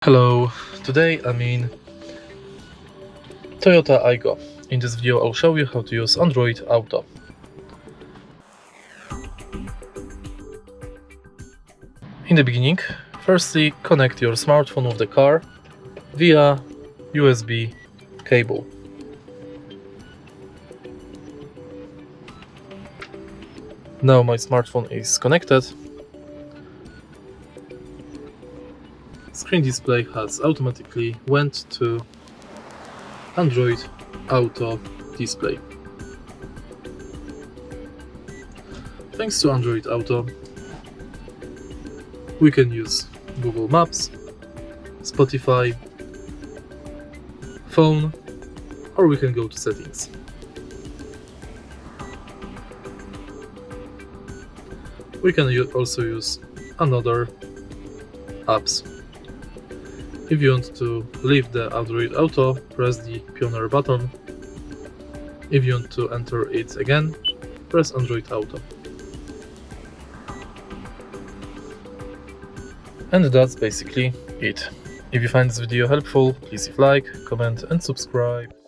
Hello, today I'm in Toyota Aygo. In this video I'll show you how to use Android Auto. In the beginning, firstly connect your smartphone with the car via USB cable. Now my smartphone is connected. Screen display has automatically went to Android Auto display. Thanks to Android Auto, we can use Google Maps, Spotify, phone, or we can go to settings. We can also use another apps. If you want to leave the Android Auto, press the Pioneer button. If you want to enter it again, press Android Auto. And that's basically it. If you find this video helpful, please leave a like, comment and subscribe.